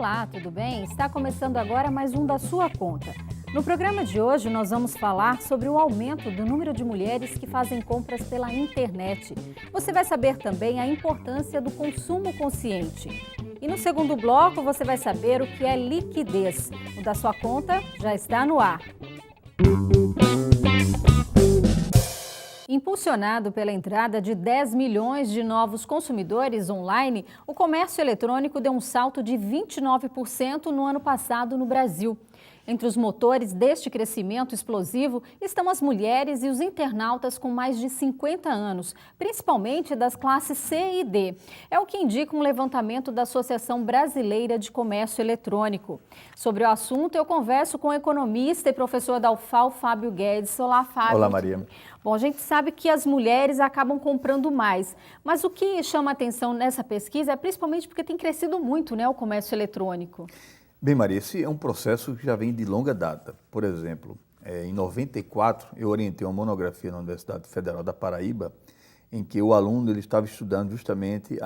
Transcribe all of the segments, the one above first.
Olá, tudo bem? Está começando agora mais um da sua conta. No programa de hoje nós vamos falar sobre o aumento do número de mulheres que fazem compras pela internet. Você vai saber também a importância do consumo consciente. E no segundo bloco você vai saber o que é liquidez. O da sua conta já está no ar. Impulsionado pela entrada de 10 milhões de novos consumidores online, o comércio eletrônico deu um salto de 29% no ano passado no Brasil. Entre os motores deste crescimento explosivo estão as mulheres e os internautas com mais de 50 anos, principalmente das classes C e D. É o que indica um levantamento da Associação Brasileira de Comércio Eletrônico. Sobre o assunto, eu converso com o economista e professor da UFAL, Fábio Guedes. Olá, Fábio. Olá, Maria. Bom, a gente sabe que as mulheres acabam comprando mais, mas o que chama a atenção nessa pesquisa é principalmente porque tem crescido muito, né, o comércio eletrônico. Bem, Maria, esse é um processo que já vem de longa data. Por exemplo, em 94, eu orientei uma monografia na Universidade Federal da Paraíba, em que o aluno ele estava estudando justamente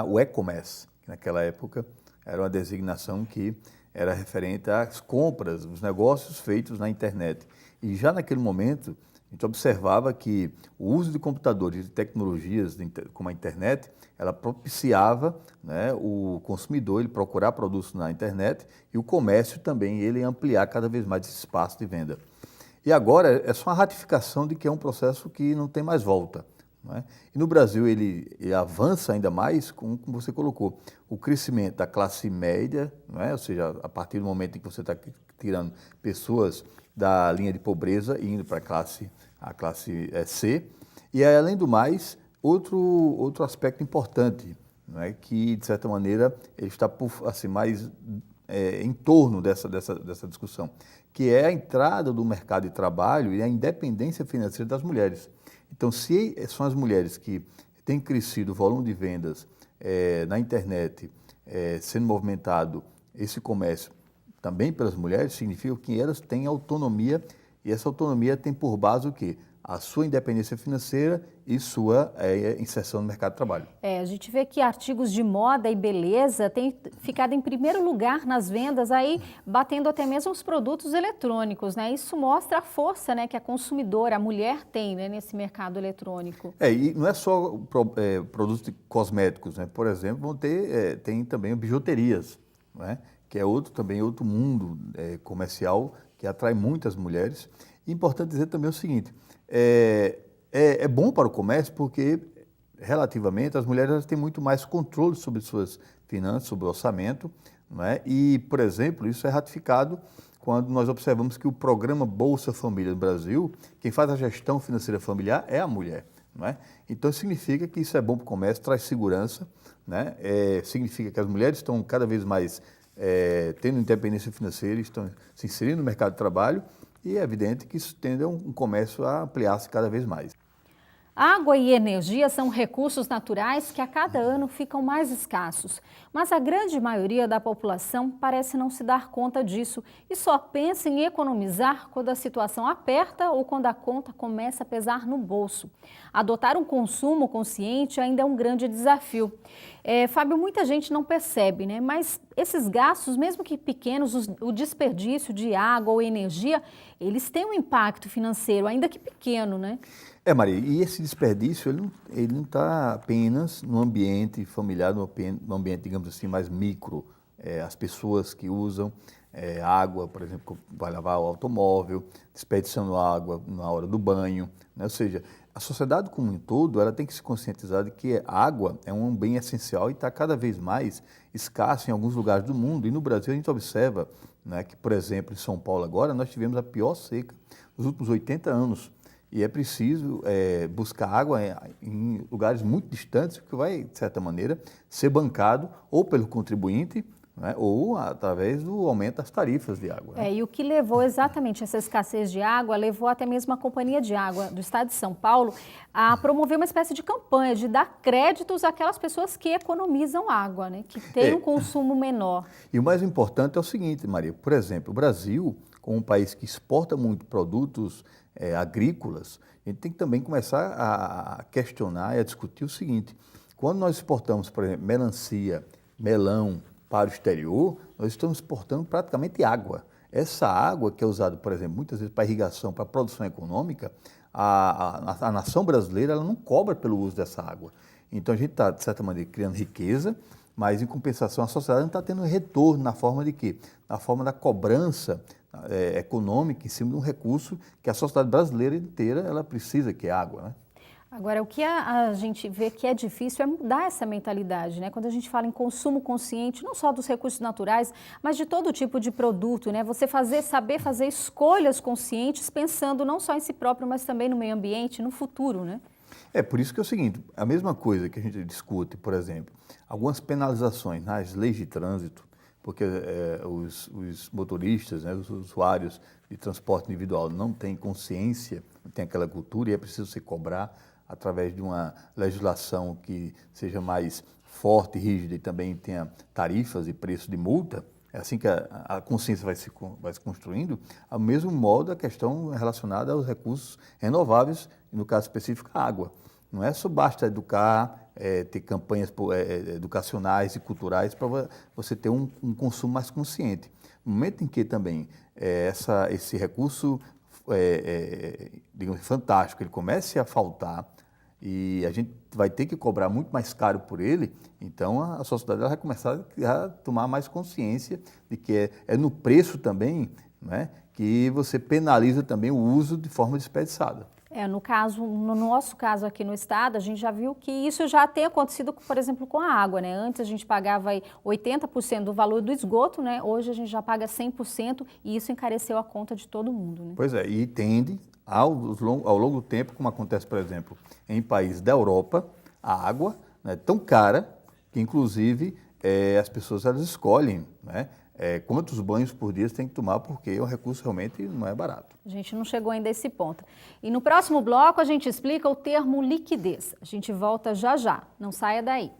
o e-commerce, que naquela época era uma designação que era referente às compras, os negócios feitos na internet. E já naquele momento, a gente observava que o uso de computadores e tecnologias como a internet, ela propiciava, né, o consumidor ele procurar produtos na internet e o comércio também ele ampliar cada vez mais esse espaço de venda. E agora é só uma ratificação de que é um processo que não tem mais volta. Não é? E no Brasil ele avança ainda mais, como você colocou, o crescimento da classe média, não é? Ou seja, a partir do momento em que você está tirando pessoas da linha de pobreza e indo para a classe C. E além do mais, outro aspecto importante, não é? Que de certa maneira ele está assim, mais em torno dessa discussão, que é a entrada do mercado de trabalho e a independência financeira das mulheres. Então, se são as mulheres que têm crescido o volume de vendas na internet, sendo movimentado esse comércio também pelas mulheres, significa que elas têm autonomia e essa autonomia tem por base o quê? A sua independência financeira e sua inserção no mercado de trabalho. A gente vê que artigos de moda e beleza têm ficado em primeiro lugar nas vendas, aí batendo até mesmo os produtos eletrônicos, né? Isso mostra a força, né, que a consumidora, a mulher tem, né, nesse mercado eletrônico. E não é só produtos cosméticos, né? Por exemplo, tem também bijuterias, né? Que é outro mundo comercial que atrai muitas mulheres. E importante dizer também o seguinte, é bom para o comércio porque, relativamente, as mulheres têm muito mais controle sobre suas finanças, sobre o orçamento, não é? E, por exemplo, isso é ratificado quando nós observamos que o programa Bolsa Família no Brasil, quem faz a gestão financeira familiar é a mulher, não é? Então, significa que isso é bom para o comércio, traz segurança, né? Significa que as mulheres estão cada vez mais tendo independência financeira, estão se inserindo no mercado de trabalho e é evidente que isso tende a um comércio a ampliar-se cada vez mais. Água e energia são recursos naturais que a cada ano ficam mais escassos, mas a grande maioria da população parece não se dar conta disso e só pensa em economizar quando a situação aperta ou quando a conta começa a pesar no bolso. Adotar um consumo consciente ainda é um grande desafio. Fábio, muita gente não percebe, né? Mas esses gastos, mesmo que pequenos, o desperdício de água ou energia, eles têm um impacto financeiro, ainda que pequeno, né? Maria, e esse desperdício, ele não está apenas no ambiente familiar, no ambiente, digamos assim, mais micro. As pessoas que usam água, por exemplo, vai lavar o automóvel, desperdiçando água na hora do banho, né? Ou seja, a sociedade como um todo, ela tem que se conscientizar de que a água é um bem essencial e está cada vez mais escasso em alguns lugares do mundo. E no Brasil a gente observa, né, que, por exemplo, em São Paulo agora, nós tivemos a pior seca nos últimos 80 anos. E é preciso buscar água em lugares muito distantes, que vai, de certa maneira, ser bancado ou pelo contribuinte, né, ou através do aumento das tarifas de água. Né? E o que levou exatamente essa escassez de água, levou até mesmo a Companhia de Água do Estado de São Paulo a promover uma espécie de campanha de dar créditos àquelas pessoas que economizam água, né, que têm um consumo menor. E o mais importante é o seguinte, Maria, por exemplo, o Brasil, como um país que exporta muito produtos agrícolas, a gente tem que também começar a questionar e a discutir o seguinte: quando nós exportamos, por exemplo, melancia, melão, para o exterior, nós estamos exportando praticamente água. Essa água que é usada, por exemplo, muitas vezes para irrigação, para produção econômica, a nação brasileira ela não cobra pelo uso dessa água. Então a gente está, de certa maneira, criando riqueza, mas em compensação a sociedade não está tendo retorno na forma de quê? Na forma da cobrança econômica em cima de um recurso que a sociedade brasileira inteira ela precisa, que é água, né? Agora, o que a gente vê que é difícil é mudar essa mentalidade, né? Quando a gente fala em consumo consciente, não só dos recursos naturais, mas de todo tipo de produto, né? Você saber fazer escolhas conscientes, pensando não só em si próprio, mas também no meio ambiente, no futuro, né? É por isso que é o seguinte, a mesma coisa que a gente discute, por exemplo, algumas penalizações nas leis de trânsito, porque os motoristas, né, os usuários de transporte individual não têm consciência, não têm aquela cultura e é preciso se cobrar através de uma legislação que seja mais forte, rígida e também tenha tarifas e preço de multa. É assim que a consciência vai se construindo. Ao mesmo modo, a questão relacionada aos recursos renováveis, no caso específico, a água. Não é só basta educar, ter campanhas educacionais e culturais para você ter um consumo mais consciente. No momento em que também esse recurso, digamos, fantástico, ele comece a faltar e a gente vai ter que cobrar muito mais caro por ele, então a sociedade ela vai começar a tomar mais consciência de que é no preço também, né, que você penaliza também o uso de forma desperdiçada. No nosso caso aqui no estado, a gente já viu que isso já tem acontecido, por exemplo, com a água, né? Antes a gente pagava aí 80% do valor do esgoto, né? Hoje a gente já paga 100% e isso encareceu a conta de todo mundo, né? Pois é, e tende ao longo do tempo, como acontece, por exemplo, em países da Europa, a água é tão cara que, inclusive, as pessoas elas escolhem, né, quantos banhos por dia você tem que tomar, porque o recurso realmente não é barato. A gente não chegou ainda a esse ponto. E no próximo bloco a gente explica o termo liquidez. A gente volta já já. Não saia daí.